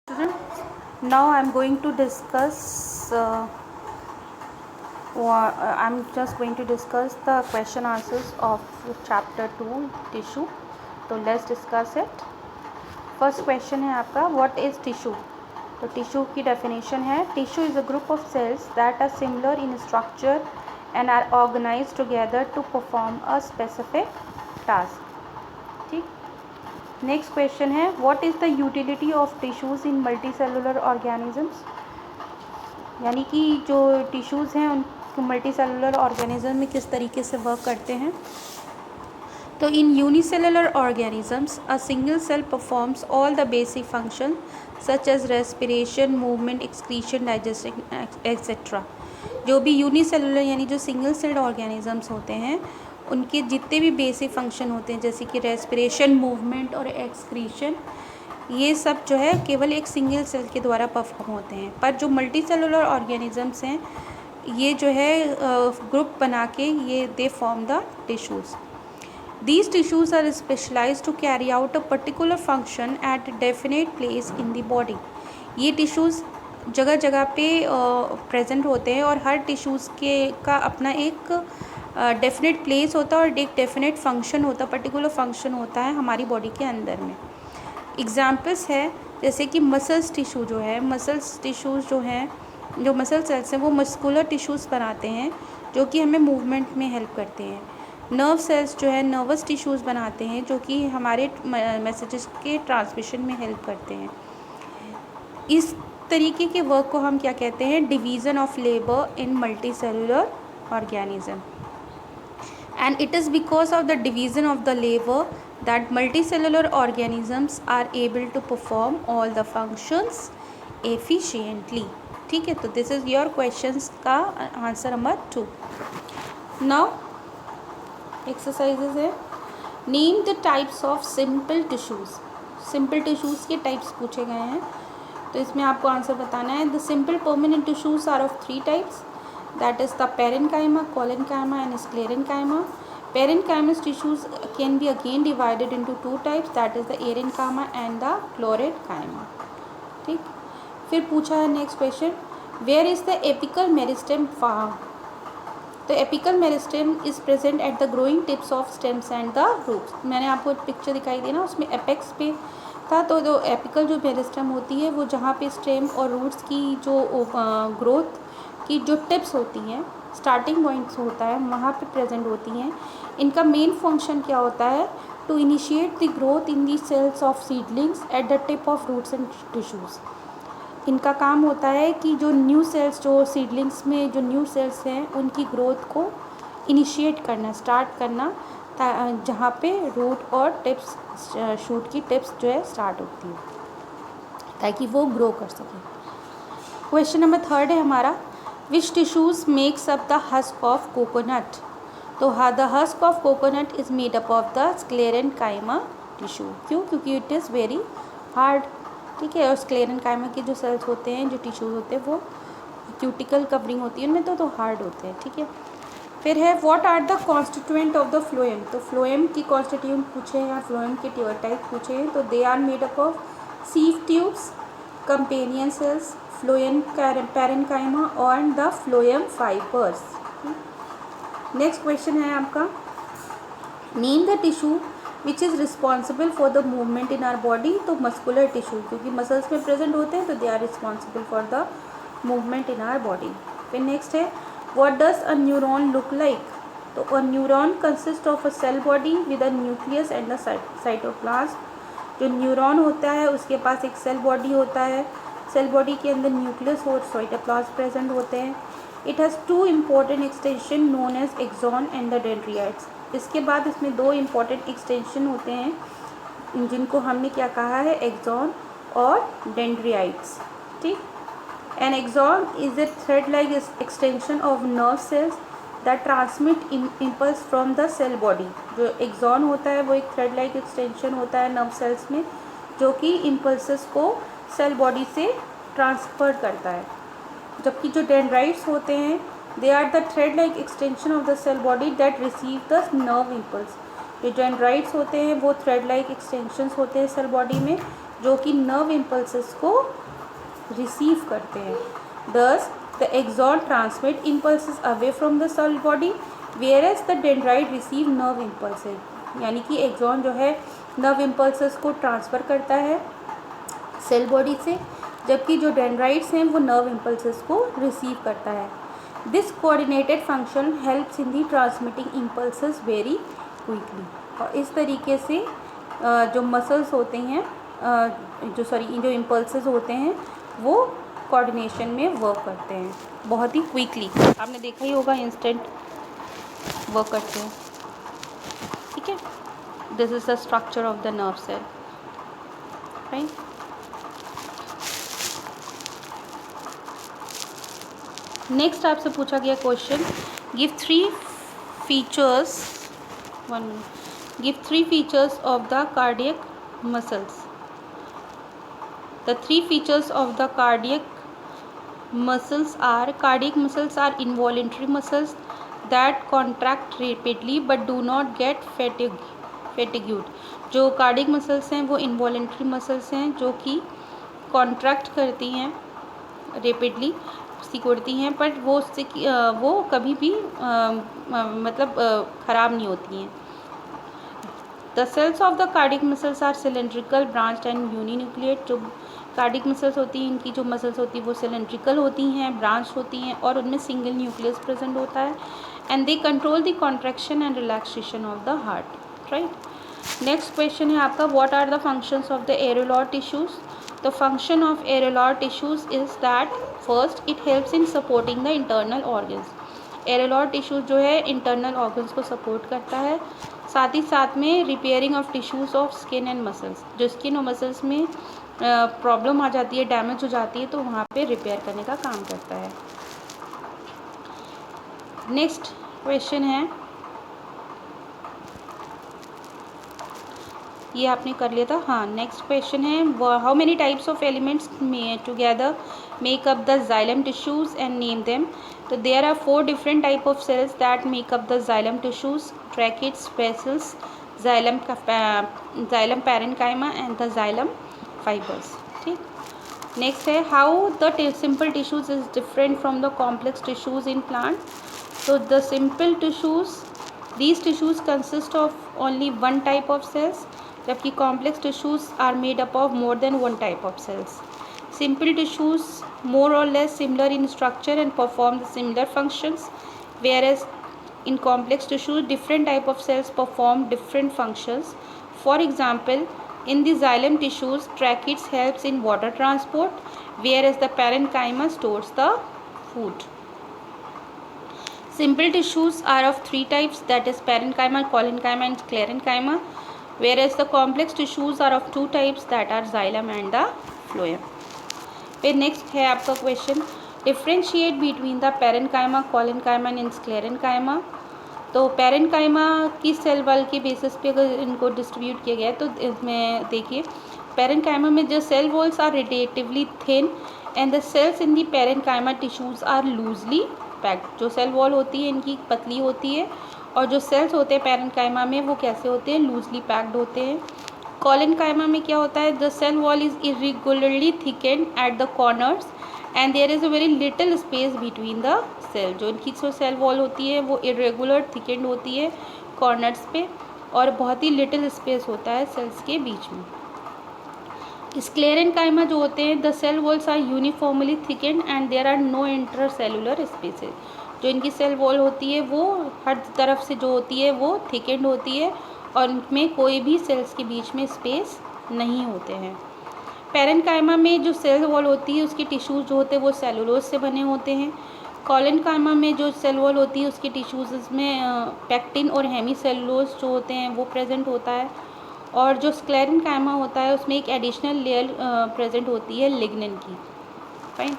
Student, now I'm going to discuss. I'm just going to discuss the question answers of chapter 2 tissue. तो let's discuss it. First question है आपका, what is tissue? तो tissue की definition है, tissue is a group of cells that are similar in structure and are organized together to perform a specific task. ठीक. Next question है, what is the utility of tissues in multi cellular organisms. यानी कि जो tissues हैं उन multi cellular organism में किस तरीके से वर्क करते हैं. तो in unicellular organisms a single cell performs all the basic function such as respiration, movement, excretion, digestion etcetera. जो भी यूनिसेलुलर यानी जो सिंगल सेल्ड ऑर्गेनिजम्स होते हैं उनके जितने भी बेसिक फंक्शन होते हैं जैसे कि रेस्पिरेशन, मूवमेंट और एक्सक्रीशन, ये सब जो है केवल एक सिंगल सेल के द्वारा परफॉर्म होते हैं. पर जो मल्टी सेलुलर ऑर्गेनिजम्स हैं ये जो है ग्रुप बना के ये they form the tissues. These tissues are specialized to carry out a particular function at a definite place in the body. ये टिश्यूज़ जगह जगह पे प्रेजेंट होते हैं और हर टिश्यूज़ के का अपना एक डेफिनेट प्लेस होता है और एक डेफिनेट फंक्शन होता है, पर्टिकुलर फंक्शन होता है हमारी बॉडी के अंदर में. एग्जाम्पल्स है जैसे कि मसल्स टिश्यू जो है, मसल्स टिश्यूज़ जो हैं, जो मसल सेल्स हैं वो मस्कुलर टिश्यूज़ बनाते हैं जो कि हमें मूवमेंट में हेल्प करते हैं. नर्व सेल्स जो है नर्वस टिश्यूज़ बनाते हैं जो कि हमारे मैसेजेस के ट्रांसमिशन में हेल्प करते हैं. इस तरीके के वर्क को हम क्या कहते हैं, division of labour in multi cellular organism. And it is because of the division of the labour that multi cellular organisms are able to perform all the functions efficiently. ठीक है, तो दिस इज़ योर क्वेश्चंस का answer number 2. Now exercises है, name the types of simple tissues. Simple tissues के types पूछे गए हैं तो इसमें आपको आंसर बताना है. The simple permanent tissues are of 3 types, that is the parenchyma, collenchyma and sclerenchyma. Parenchymas tissues can be again divided into 2 types, that is the aerenchyma and the chlorenchyma. ठीक. फिर पूछा है next question, where is the apical meristem found. तो apical meristem is present at the growing tips of stems and the roots. मैंने आपको picture दिखाई दी ना, उसमें एपेक्स पे था. तो जो एपिकल जो मेरिस्टेम होती है वो जहाँ पे स्टेम और रूट्स की जो ग्रोथ की जो टिप्स होती हैं, स्टार्टिंग पॉइंट्स होता है, वहाँ पे प्रेजेंट होती हैं. इनका मेन फंक्शन क्या होता है, to initiate the growth in the cells of seedlings at the tip of roots and tissues. इनका काम होता है कि जो न्यू सेल्स, जो सीडलिंग्स में जो न्यू सेल्स हैं उनकी ग्रोथ को इनिशिएट करना, स्टार्ट करना, जहाँ पे रूट और टिप्स, शूट की टिप्स जो है स्टार्ट होती है ताकि वो ग्रो कर सकें. क्वेश्चन नंबर 3 है हमारा, which tissues makes up the husk of coconut. तो the husk of coconut is made up of the sclerenchyma tissue. क्यों? क्योंकि इट इज़ वेरी हार्ड. ठीक है, और स्क्लेरेन्काइमा के जो सेल्स होते हैं, जो टिश्यूज़ होते हैं, वो क्यूटिकल कवरिंग होती है उनमें तो हार्ड होते हैं. ठीक है. फिर है, what are the constituent of the phloem. तो फ्लोएम की कॉन्स्टिट्यूएंट पूछे हैं या फ्लोएम के टाइप पूछे हैं. तो they are made up of sieve tubes, companion cells, phloem parenchyma और the phloem fibres. Next question है आपका, name the tissue which is responsible for the movement in our body. तो मस्कुलर टिश्यू, क्योंकि muscles में present होते हैं तो they are responsible for the movement in our body. फिर नेक्स्ट है, what does a neuron look like. तो a neuron consist of a cell body with a nucleus and the cytoplasm. जो neuron होता है उसके पास एक सेल बॉडी होता है, सेल बॉडी के अंदर न्यूक्लियस और साइटोप्लाज्म प्रेजेंट होते हैं. It has 2 important extension known as axon and the dendrites. इसके बाद इसमें 2 इम्पॉर्टेंट एक्सटेंशन होते हैं जिनको हमने क्या कहा है, एक्सॉन और डेंड्राइट्स. ठीक. An axon is a thread like extension of nerve cells that transmit impulse from the cell body. जो एक्सॉन होता है वो एक थ्रेड लाइक एक्सटेंशन होता है नर्व सेल्स में जो कि इम्पल्सेस को सेल बॉडी से ट्रांसफ़र करता है. जबकि जो डेंड्राइट्स होते हैं they are the thread like extension of the cell body that receive the nerve impulse. जो डेंड्राइट्स होते हैं वो थ्रेड लाइक एक्सटेंशंस होते हैं सेल बॉडी में जो कि नर्व इम्पल्सेस को रिसीव करते हैं. Thus the axon transmit impulses away from the cell body whereas the dendrite receive nerve impulses. यानी कि एक्सॉन जो है नर्व इम्पल्सेस को ट्रांसफ़र करता है सेल बॉडी से, जबकि जो डेंड्राइट्स हैं वो नर्व इम्पल्सेस को रिसीव करता है. This coordinated function helps in the transmitting impulses very quickly. और इस तरीके से जो मसल्स होते हैं जो इम्पल्सेस होते हैं वो कोऑर्डिनेशन में वर्क करते हैं बहुत ही क्विकली. आपने देखा ही होगा इंस्टेंट वर्क करते हैं. ठीक है, this is the structure of the nerve cell. Right. Next आपसे पूछा गया question, give three features of the cardiac muscles. The three features of the cardiac muscles are involuntary muscles that contract rapidly but do not get fatigued. जो cardiac muscles हैं वो involuntary muscles हैं जो कि contract करती हैं rapidly, सिकुड़ती हैं, बट वो कभी भी ख़राब नहीं होती हैं. The cells of the cardiac muscles are cylindrical, branched and uninucleate. जो कार्डिक मसल्स होती हैं, इनकी जो मसल्स होती हैं वो सिलेंड्रिकल होती हैं, ब्रांच होती हैं और उनमें सिंगल न्यूक्लियस प्रेजेंट होता है. And they control the contraction and relaxation of the heart. Right. Next question है आपका, what are the functions of the areolar tissues. The function of areolar tissues is that first it helps in supporting the internal organs. Areolar tissues जो है internal organs को support करता है. साथ ही साथ में repairing of tissues of skin and muscles. जो skin और मसल्स में प्रॉब्लम आ जाती है, डैमेज हो जाती है, तो वहाँ पे रिपेयर करने का काम करता है. नेक्स्ट क्वेश्चन है, ये आपने कर लिया था. हाँ, नेक्स्ट क्वेश्चन है, how many types of elements together make up the xylem tissues and name them. तो there are 4 different type of cells that make up the xylem tissues: tracheids, vessels, xylem parenchyma and the xylem fibres. ठीक. Next है, how the simple tissues is different from the complex tissues in plant. तो the simple tissues, these tissues consist of only one type of cells, जबकि complex tissues are made up of more than one type of cells. Simple tissues more or less similar in structure and perform the similar functions, whereas in complex tissues different type of cells perform different functions. For example, in the xylem tissues, tracheids helps in water transport, whereas the parenchyma stores the food. Simple tissues are of 3 types, that is parenchyma, collenchyma and sclerenchyma, whereas the complex tissues are of 2 types, that are xylem and the phloem. फिर next है आपका question, differentiate between the parenchyma, collenchyma and sclerenchyma. तो parenchyma की cell wall के basis पे अगर इनको distribute किया गया है तो इसमें देखिए, पैरेन्काइमा में जो cell walls are relatively thin and the cells in the parenchyma tissues are loosely packed. जो सेल वॉल होती है इनकी पतली होती है और जो सेल्स होते हैं पैरेन्काइमा में वो कैसे होते हैं, लूजली पैक्ड होते हैं. कॉलेनकाइमा में क्या होता है, the cell wall is irregularly thickened at the corners and there is a very little space between the cell. जो इनकी जो सेल वॉल होती है वो इरेगुलर थिकेंड होती है कॉर्नर्स पे और बहुत ही लिटिल स्पेस होता है सेल्स के बीच में. स्क्लेरेन्काइमा जो होते हैं, the cell walls are uniformly thickened and there are no intercellular spaces. जो इनकी सेल वॉल होती है वो हर तरफ से जो होती है वो थिकेंड होती है और इनमें कोई भी सेल्स के बीच में स्पेस नहीं होते हैं. पैरेन्काइमा में जो सेल वॉल होती है उसके टिश्यूज़ जो होते हैं वो सेलुलोज से बने होते हैं. कॉलेनकाइमा में जो सेल वॉल होती है उसके टिश्यूज़ में पैक्टिन और हेमी सेलुलोज जो होते हैं वो प्रेजेंट होता है. और जो स्क्लेरेन्काइमा होता है उसमें एक एडिशनल लेयर प्रेजेंट होती है लिग्निन की. फाइन.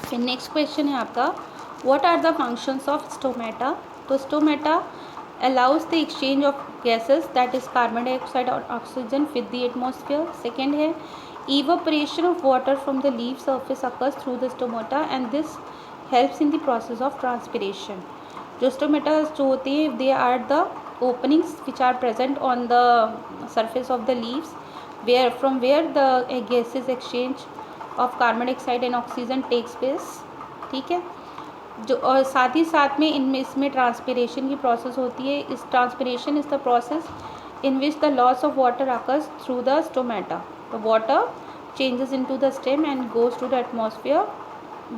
फिर नेक्स्ट क्वेश्चन है आपका, what are the functions of stomata. तो stomata allows the exchange of gases, that is carbon dioxide or oxygen with the atmosphere. Second है, evaporation of water from the leaf surface occurs through the stomata and this helps in the process of transpiration. जो stomata जो होती है they are the openings which are present on the surface of the leaves where the gases exchange of carbon dioxide and oxygen takes place, ठीक है। जो और साथ ही साथ में इसमें ट्रांसपिरेशन की प्रोसेस होती है। इस transpiration is the process in which the loss of water occurs through the stomata. The water changes into the stem and goes to the atmosphere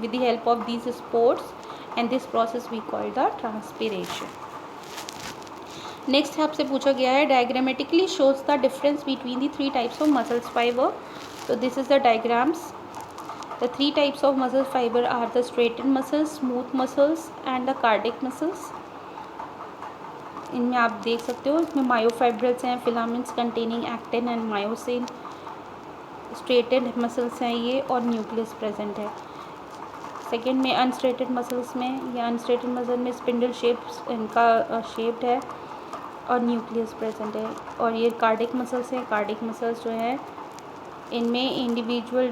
with the help of these spores, and this process we call the transpiration. Next आपसे पूछा गया है diagrammatically shows the difference between the three types of muscles fibre. तो this is the diagrams. The three types of muscle fibre are the striated muscles, smooth muscles and the cardiac muscles. इनमें आप देख सकते हो, इसमें myofibrils हैं, filaments containing actin and myosin, striated muscles हैं ये, और न्यूक्लियस प्रेजेंट है। सेकेंड में अनस्ट्रेटेड मसल्स में, या अनस्ट्रेटेड मसल में स्पिंडल शेप्स इनका शेप्ड है और न्यूक्लियस प्रेजेंट है। और ये कार्डिक मसल्स हैं। कार्डिक मसल्स जो है इनमें इंडिविजुअल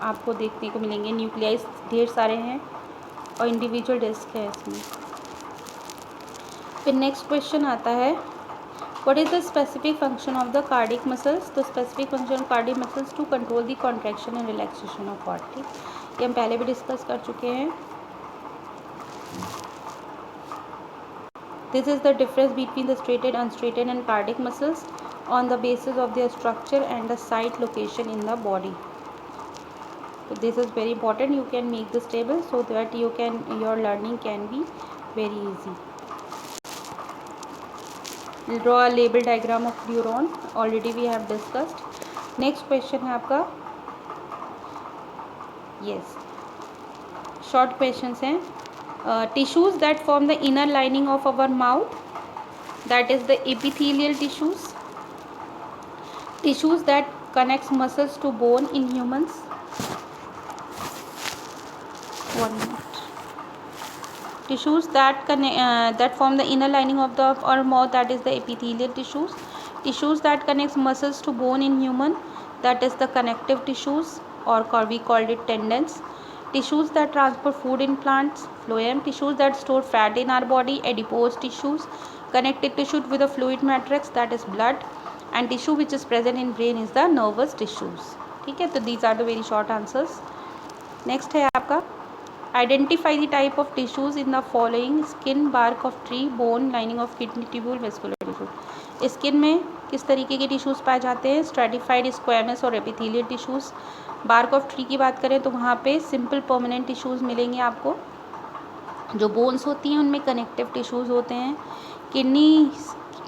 आपको देखने को मिलेंगे, न्यूक्लियस ढेर सारे हैं और इंडिविजुअल डिस्क है इसमें। फिर नेक्स्ट क्वेश्चन आता है, what is the specific function of the cardiac muscles. तो specific function of cardiac muscles to control the contraction and relaxation of heart. ठीक, ये हम पहले भी डिस्कस कर चुके हैं। This is the difference between the straighted, unstraighted and cardiac muscles on the basis of their structure and the site location in the body. So this is very important. You can make this table so that your learning can be very easy. We'll draw a label diagram of neuron. Already we have discussed. Next question है आपका, yes, short questions हैं। Tissues that form the inner lining of our mouth, that is the epithelial tissues. Tissues that connects muscles to bone in humans. One minute. Tissues that form the inner lining of our mouth, that is the epithelial tissues. Tissues that connects muscles to bone in human, that is the connective tissues, or we called it tendons. Tissues that transport food in plants, phloem. Tissues that store fat in our body, adipose tissues. Connective tissue with a fluid matrix, that is blood. And tissue which is present in brain is the nervous tissues. ठीक है, तो these are the very short answers. Next है आपका, identify the type of tissues in the following: skin, bark of tree, bone, lining of kidney, tubule, vascular tissue. Skin में किस तरीके के tissues पाए जाते हैं? स्ट्रेटिफाइड, स्क्वेमस और epithelial tissues. Bark of tree की बात करें तो वहाँ पे सिंपल परमानेंट टिश्यूज़ मिलेंगे आपको। जो बोन्स होती हैं उनमें कनेक्टिव टिश्यूज़ होते हैं। किडनी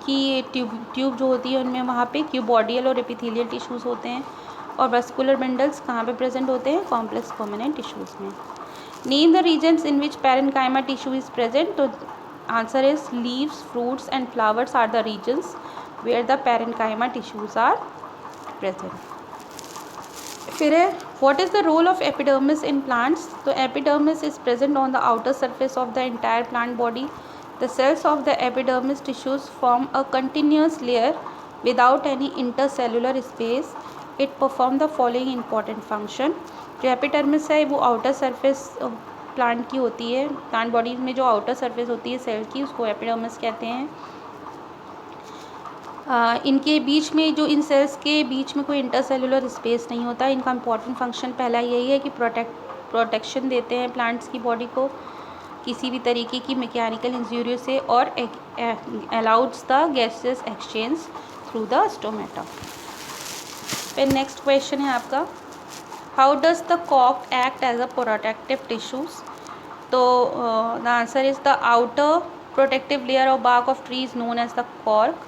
की ट्यूब जो होती है उनमें वहाँ पे क्यूबॉडियल और एपिथेलियल टिश्यूज़ होते हैं। और वस्कुलर बंडल्स कहाँ पे प्रेजेंट होते हैं? कॉम्प्लेक्स परमानेंट टिश्यूज़ में। Name the regions in which parenchyma tissue is present. तो answer is leaves, fruits and flowers are the regions where the parenchyma tissues are present. फिर है, what is the role of epidermis in plants. तो epidermis is present on the outer surface of the entire plant body. The cells of the epidermis tissues form a continuous layer without any intercellular space. It perform the following important function. जो epidermis है वो outer surface plant की होती है। Plant body में जो outer surface होती है सेल की, उसको एपिडर्मिस कहते हैं। इनके बीच में, जो इन सेल्स के बीच में कोई इंटरसेलुलर स्पेस नहीं होता। इनका इंपॉर्टेंट फंक्शन पहला यही है कि प्रोटेक्शन देते हैं प्लांट्स की बॉडी को किसी भी तरीके की मैकेनिकल इंजरी से, और allows the gases exchange through the stomata. फिर नेक्स्ट क्वेश्चन है आपका, how does the cork act as a protective tissues. तो the answer is the outer protective layer of bark of tree is known as the cork,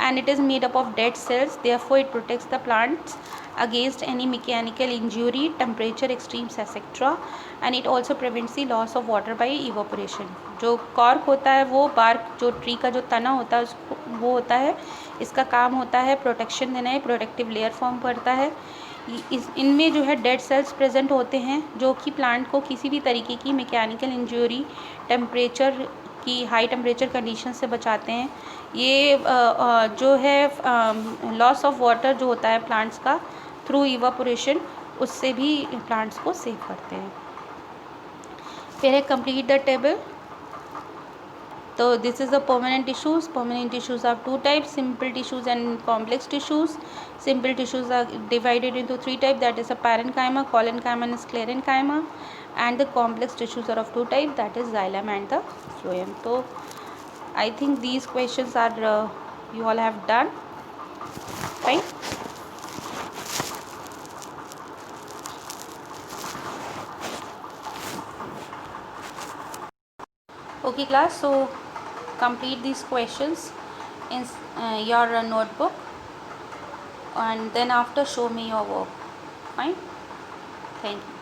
and it is made up of dead cells. Therefore it protects the plants against any mechanical injury, temperature extremes etc, and it also prevents the loss of water by evaporation. जो cork होता है वो bark, जो tree का जो तना होता है उसको, वो होता है, इसका काम होता है प्रोटेक्शन देना है, प्रोटेक्टिव लेयर फॉर्म करता है। इनमें जो है डेड सेल्स प्रेजेंट होते हैं जो कि प्लांट को किसी भी तरीके की मैकेनिकल इंजरी, टेम्परेचर की हाई टेम्परेचर कंडीशन से बचाते हैं। ये जो है लॉस ऑफ वाटर जो होता है प्लांट्स का थ्रू इवापोरेशन, उससे भी प्लांट्स को सेव करते हैं। फिर है complete the table. So this is the permanent tissues. Permanent tissues have two types: simple tissues and complex tissues. Simple tissues are divided into three types, that is a parenchyma, collenchyma and sclerenchyma. And the complex tissues are of two types, that is xylem and the phloem. So I think these questions are you all have done fine. Okay class, so complete these questions in your notebook, and then after show me your work. Fine. Thank you.